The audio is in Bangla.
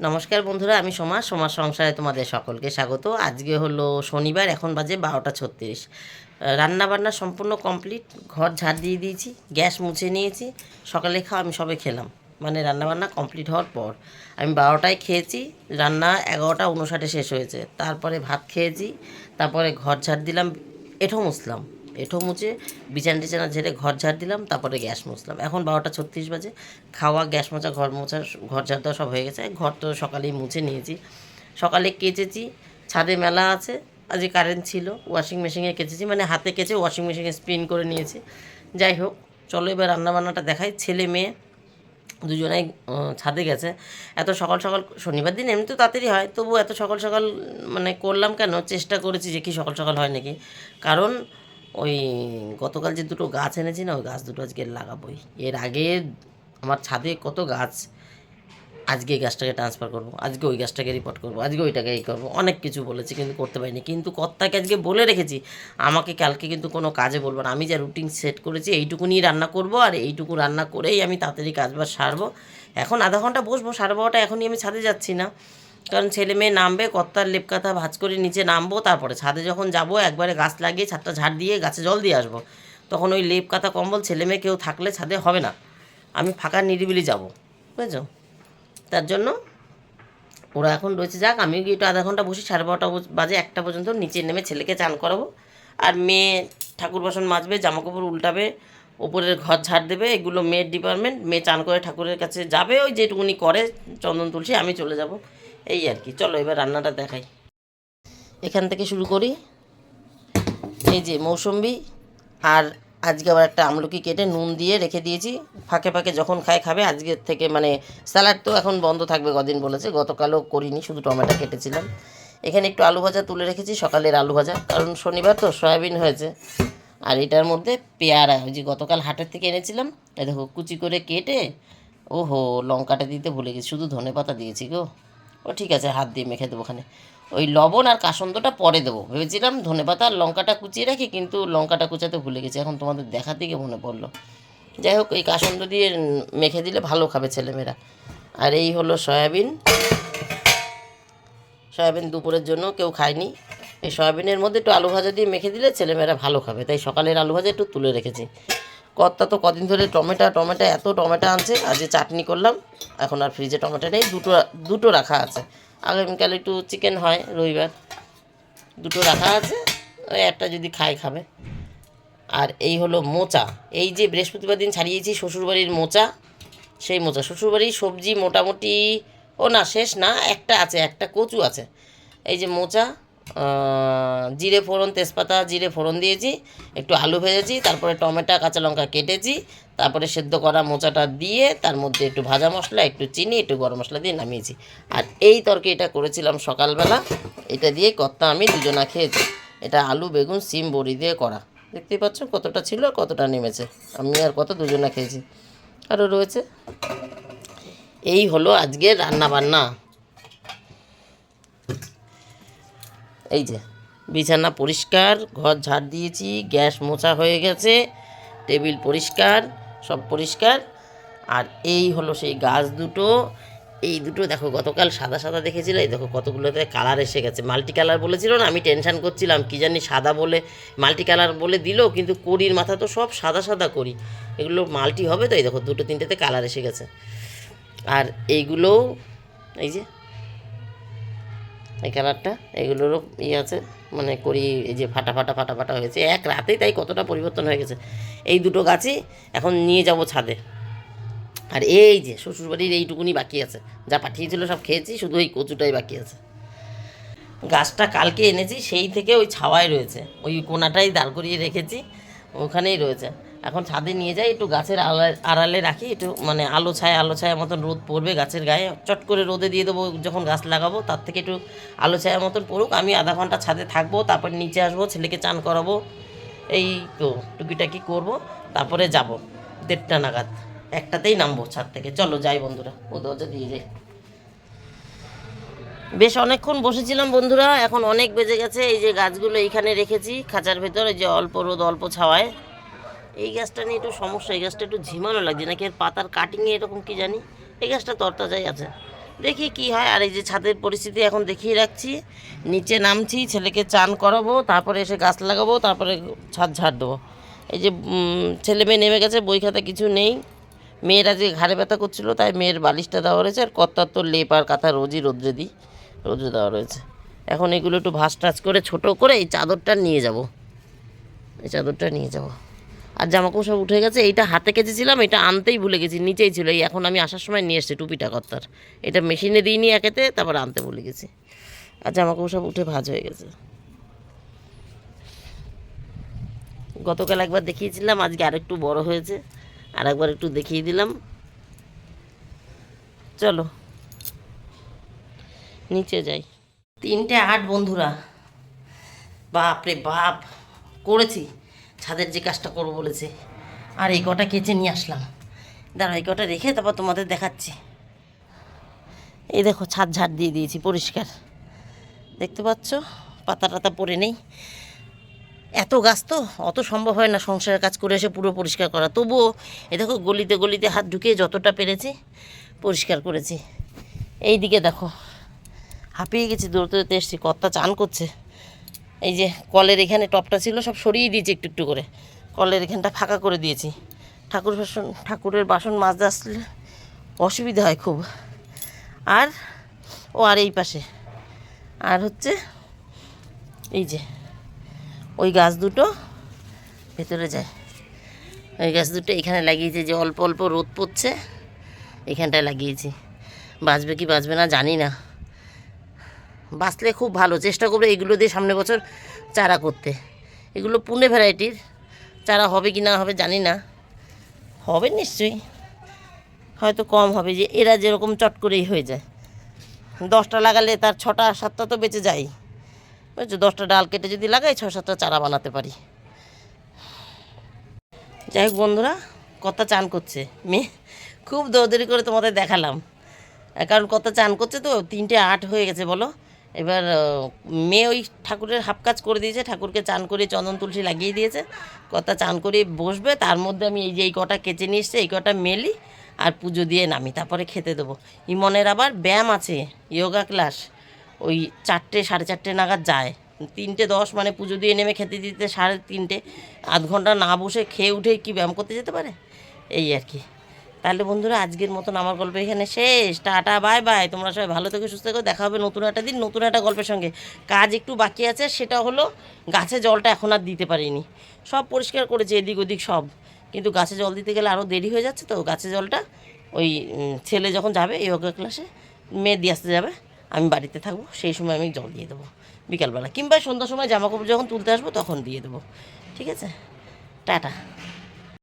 নমস্কার বন্ধুরা, আমি সোমা সংসারে তোমাদের সকলকে স্বাগত। আজকে হলো শনিবার, এখন বাজে 12:36। রান্নাবান্না সম্পূর্ণ কমপ্লিট, ঘর ঝাড় দিয়ে দিয়েছি, গ্যাস মুছে নিয়েছি। সকালে আমি সবে খেলাম, মানে রান্নাবান্না কমপ্লিট হওয়ার পর আমি 12টায় খেয়েছি, রান্না 11:59 শেষ হয়েছে। তারপরে ভাত খেয়েছি, তারপরে ঘর ঝাড় দিলাম, এঁঠো মুছলাম, এঁঠো মুছে বিছানা টিছানা ঝেড়ে ঘর ঝাড় দিলাম, তারপরে গ্যাস মুছলাম। এখন 12:36 বাজে, খাওয়া, গ্যাস মোছা, ঘর মোছা, ঘর ঝাড় দেওয়া সব হয়ে গেছে। ঘর তো সকালেই মুছে নিয়েছি, সকালে কেচেছি, ছাদে মেলা আছে, আজকে কারেন্ট ছিল, ওয়াশিং মেশিনে কেচেছি, মানে হাতে কেচে ওয়াশিং মেশিনে স্পিন করে নিয়েছি। যাই হোক, চলো এবার রান্নাবান্নাটা দেখাই। ছেলে মেয়ে দুজনেই ছাদে গেছে। এত সকাল সকাল, শনিবার দিন এমনি তো তাড়াতাড়ি হয়, তবু এত সকাল সকাল মানে করলাম কেন, চেষ্টা করেছি যে কি সকাল সকাল হয় নাকি। কারণ ওই গতকাল যে দুটো গাছ এনেছি না, ওই গাছ দুটো আজকে লাগাবোই। এর আগে আমার ছাদে কত গাছ, আজকে এই গাছটাকে ট্রান্সফার করবো, আজকে ওই গাছটাকে রিপোর্ট করবো, আজকে ওইটাকে এই করবো, অনেক কিছু বলেছি কিন্তু করতে পারিনি। কিন্তু কর্তাকে আজকে বলে রেখেছি আমাকে কালকে কিন্তু কোনো কাজে বলবো না। আমি যা রুটিন সেট করেছি এইটুকুনি রান্না করব, আর এইটুকু রান্না করেই আমি তাড়াতাড়ি কাজবাজ সারবো। এখন আধা ঘন্টা বসবো, 12:30 এখনই আমি ছাদে যাচ্ছি না, কারণ ছেলে মেয়ে নামবে, কর্তার লেপ কাঁথা ভাঁজ করে নিচে নামবো, তারপরে ছাদে যখন যাব একবারে গাছ লাগিয়ে ছাদটা ঝাড় দিয়ে গাছে জল দিয়ে আসবো। তখন ওই লেপ কাঁথা কম্বল ছেলে মেয়ে কেউ থাকলে ছাদে হবে না, আমি ফাঁকা নিরিবিলি যাব, বুঝেছো? তার জন্য ওরা এখন রয়েছে, যাক আমি গিয়ে একটু আধা ঘন্টা বসি, 12:30 বাজে 1টা পর্যন্ত নিচে নেমে ছেলেকে চান করাবো। আর মেয়ে ঠাকুর বাসন মাজবে, জামাকাপড় উল্টাবে, ওপরের ঘর ঝাড় দেবে, এগুলো মেয়ের ডিপার্টমেন্ট। মেয়ে চান করে ঠাকুরের কাছে যাবে, ওই যেটুকুনি করে চন্দন তুলসী, আমি চলে যাব, এই আর কি। চলো এবার রান্নাটা দেখাই, এখান থেকে শুরু করি। এই যে মৌসম্বি, আর আজকে আবার একটা আমলকি কেটে নুন দিয়ে রেখে দিয়েছি, ফাঁকে ফাঁকে যখন খাবে। আজকের থেকে মানে স্যালাড তো এখন বন্ধ থাকবে কদিন বলেছে, গতকালও করিনি, শুধু টমেটো কেটেছিলাম। এখানে একটু আলু ভাজা তুলে রেখেছি, সকালের আলু ভাজা, কারণ শনিবার তো সয়াবিন হয়েছে। আর এটার মধ্যে পেয়ারা, ওই যে গতকাল হাটের থেকে এনেছিলাম, এই দেখো কুচি করে কেটে, ওহো লঙ্কাটা দিতে ভুলে গেছি, শুধু ধনেপাতা দিয়েছি গো। ও ঠিক আছে, হাত দিয়ে মেখে দেবো ওখানে। ওই লবণ আর কাসন্দটা পরে দেবো ভেবেছিলাম, ধনেপাতা আর লঙ্কাটা কুচিয়ে রাখি, কিন্তু লঙ্কাটা কুচাতে ভুলে গেছি, এখন তোমাদের দেখাতে গিয়ে মনে পড়লো। যাই হোক, এই কাসন্দ দিয়ে মেখে দিলে ভালো খাবে ছেলেমেয়েরা। আর এই হলো সয়াবিন, সয়াবিন দুপুরের জন্য কেউ খায়নি, এই সয়াবিনের মধ্যে একটু আলু ভাজা দিয়ে মেখে দিলে ছেলেমেয়েরা ভালো খাবে, তাই সকালের আলু ভাজা একটু তুলে রেখেছি। কর্তা তো কদিন ধরে টমেটো এত টমেটো আনছে, আজকে চাটনি করলাম। এখন আর ফ্রিজে টমেটো নেই, দুটো রাখা আছে, আগামীকাল একটু চিকেন হয় রবিবার, দুটো রাখা আছে, ওই একটা যদি খাবে। আর এই হলো মোচা, এই যে বৃহস্পতিবার দিন ছাড়িয়েছি শ্বশুরবাড়ির মোচা, সেই মোচা। শ্বশুরবাড়ির সবজি মোটামুটি, ও না শেষ না, একটা আছে, একটা কচু আছে। এই যে মোচা, জিরে ফোড়ন, তেজপাতা জিরে ফোড়ন দিয়েছি, একটু আলু ভেজেছি, তারপরে টমেটো কাঁচা লঙ্কা কেটেছি, তারপরে সেদ্ধ করা মোচাটা দিয়ে তার মধ্যে একটু ভাজা মশলা, একটু চিনি, একটু গরম মশলা দিয়ে নামিয়েছি। আর এই তরকারিটা করেছিলাম সকালবেলা, এটা দিয়ে কর্তা আমি দুজনা খেয়েছি। এটা আলু বেগুন সিম বড়ি দিয়ে করা, দেখতেই পাচ্ছ কতটা ছিল আর কতটা নেমেছে, আমি আর কত দুজনা খেয়েছি, আরও রয়েছে। এই হলো আজকের রান্না বান্না। এই যে বিছানা পরিষ্কার, ঘর ঝাড় দিয়েছি, গ্যাস মোছা হয়ে গেছে, টেবিল পরিষ্কার, সব পরিষ্কার। আর এই হলো সেই গাছ দুটো, এই দুটো দেখো গতকাল সাদা সাদা দেখেছিলে, এই দেখো কতগুলোতে কালার এসে গেছে। মাল্টি কালার বলেছিল না, আমি টেনশান করছিলাম কি জানি সাদা বলে মাল্টি কালার বলে দিল, কিন্তু কড়ির মাথা তো সব সাদা সাদা করি, এগুলো মাল্টি হবে তো। এই দেখো দুটো তিনটেতে কালার এসে গেছে। আর এইগুলোও এই যে এই কালারটা, এগুলোরও আছে, মানে করি এই যে ফাটা ফাটা ফাটা ফাটা হয়েছে এক রাতেই, তাই কতটা পরিবর্তন হয়ে গেছে। এই দুটো গাছই এখন নিয়ে যাব ছাদে। আর এই যে শ্বশুরবাড়ির এইটুকুনি বাকি আছে, যা পাঠিয়েছিল সব খেয়েছি, শুধু এই কচুটাই বাকি আছে। গাছটা কালকে এনেছি, সেই থেকে ওই ছাওয়ায় রয়েছে, ওই কোনাটাই দাঁড় করিয়ে রেখেছি, ওখানেই রয়েছে। এখন ছাদে নিয়ে যাই, একটু গাছের আড়ালে রাখি, একটু মানে আলো ছায়া মতন রোদ পড়বে গাছের গায়ে, চট করে রোদে দিয়ে দেবো যখন গাছ লাগাবো, তার থেকে একটু আলো ছায়া মতন পড়ুক, আমি আধা ঘন্টা ছাদে থাকবো, তারপর নিচে আসবো, ছেলেকে চান করাবো, এই তো টুকিটাকি করবো, তারপরে যাব 1:30 নাগাদ, 1টাতেই নামবো ছাদ থেকে। চলো যাই বন্ধুরা, ও দরজা দিয়ে যাই। বেশ অনেকক্ষণ বসেছিলাম বন্ধুরা, এখন অনেক বেজে গেছে। এই যে গাছগুলো এইখানে রেখেছি খাঁচার ভেতর, এই যে অল্প রোদ অল্প ছাওয়ায়। এই গাছটা নিয়ে একটু সমস্যা, এই গাছটা একটু ঝিমানো লাগছে নাকি, এর পাতার কাটিংয়ে এরকম কি জানি। এই গাছটা তরতাজাই আছে, দেখি কি হয়। আর এই যে ছাদের পরিস্থিতি এখন দেখিয়ে রাখছি, নিচে নামছি, ছেলেকে চান করাবো, তারপরে এসে গাছ লাগাবো, তারপরে ছাদ ঝাড় দেবো। এই যে ছেলে মেয়ে নেমে গেছে, বই খাতা কিছু নেই। মেয়েরা যে ঘাড়ে ব্যথা করছিলো তাই মেয়ের বালিশটা দেওয়া রয়েছে, আর কর্তার তো লেপ আর কাঁথা রোজই রোদ্রে দিই, রোদ্রে দেওয়া রয়েছে। এখন এগুলো একটু ভাঁজ টাজ করে ছোটো করে এই চাদরটা নিয়ে যাব, এই চাদরটা নিয়ে যাব। আর জামাকাপড় সব উঠে গেছে। এইটা হাতে কেচেছিলাম, এটা আনতেই ভুলে গেছি, নিচেই ছিল। এই এখন আমি আসার সময় নিয়ে এসেছি টুপিটা কর্তার, এটা মেশিনে দিইনি একেতে, তারপর আনতে ভুলে গেছি। আর জামাকাপড় সব উঠে ভাঁজ হয়ে গেছে। গতকাল একবার দেখিয়েছিলাম, আজকে আরেকটু বড় হয়েছে, আর একবার একটু দেখিয়ে দিলাম। চলো নিচে যাই। 3:08 বন্ধুরা, বাপ রে বাপ করেছি ছাদের যে কাজটা করবো বলেছে। আর এই কটা কেচে নিয়ে আসলাম, দাঁড়া এই কটা রেখে তারপর তোমাদের দেখাচ্ছি। এই দেখো ছাদ ঝাড় দিয়ে দিয়েছি, পরিষ্কার দেখতে পাচ্ছ, পাতা টাতা পড়ে নেই। এত গাছ তো অত সম্ভব হয় না সংসারের কাজ করে এসে পুরো পরিষ্কার করা, তবুও এ দেখো গলিতে গলিতে হাত ঢুকিয়ে যতটা পেরেছি পরিষ্কার করেছি। এই দিকে দেখো হাঁপিয়ে গেছি, দৌড়তে দৌড়তে এসেছি। কর্তা চান করছে, এই যে কলের এখানে টপটা ছিল সব সরিয়ে দিয়েছি একটু একটু করে, কলের এখানটা ফাঁকা করে দিয়েছি। ঠাকুরের বাসন মাজতে আসলে অসুবিধা হয় খুব। আর আর এই পাশে আর হচ্ছে এই যে ওই গাছ দুটো ভেতরে যায়, ওই গাছ দুটো এখানে লাগিয়েছি, যে অল্প অল্প রোদ পড়ছে এখানটায় লাগিয়েছি। বাঁচবে কি বাঁচবে না জানি না, বাঁচলে খুব ভালো। চেষ্টা করবে এগুলো দিয়ে সামনে বছর চারা করতে। এগুলো পুনে ভ্যারাইটির চারা, হবে কি না হবে জানি না, হবে নিশ্চয়ই, হয়তো কম হবে, যে এরা যেরকম চট করেই হয়ে যায়। 10টা লাগালে তার 6টা 7টা তো বেঁচে যায়, বুঝছো? 10টা ডাল কেটে যদি লাগাই 6-7টা চারা বানাতে পারি। যাই হোক বন্ধুরা, কত চান করছে মেয়ে, খুব দৌড়দৌড়ি করে তোমাদের দেখালাম, কারণ কত চান করছে তো। 3:08 হয়ে গেছে বলো। এবার মেয়ে ওই ঠাকুরের হাফ কাজ করে দিয়েছে, ঠাকুরকে চান করে চন্দন তুলসী লাগিয়ে দিয়েছে। কত চান করে বসবে, তার মধ্যে আমি এই যে এই কটা কেচে নিয়ে এসছে, এই কটা মেলি আর পুজো দিয়ে নামি, তারপরে খেতে দেবো। ইমনের আবার ব্যায়াম আছে, যোগা ক্লাস, ওই 4টে 4:30 নাগাদ যায়। 3:10 মানে পুজো দিয়ে নেমে খেতে দিতে 3:30, আধ ঘন্টা না বসে খেয়ে উঠে কি ব্যায়াম করতে যেতে পারে, এই আর কি। তাহলে বন্ধুরা আজকের মতন আমার গল্প এখানে শেষ। টাটা বাই বাই, তোমরা সবাই ভালো থেকো সুস্থ থেকো, দেখা হবে নতুন একটা দিন নতুন একটা গল্পের সঙ্গে। কাজ একটু বাকি আছে, সেটা হলো গাছে জলটা এখন আর দিতে পারিনি, সব পরিষ্কার করেছে এদিক ওদিক সব, কিন্তু গাছে জল দিতে গেলে আরও দেরি হয়ে যাচ্ছে। তো গাছে জলটা ওই ছেলে যখন যাবে যোগা ক্লাসে, মেয়ে দিয়ে আসতে যাবে, আমি বাড়িতে থাকবো, সেই সময় আমি জল দিয়ে দেবো বিকালবেলা, কিংবা সন্ধ্যার সময় জামাকাপড় যখন তুলতে আসবো তখন দিয়ে দেবো, ঠিক আছে? টাটা।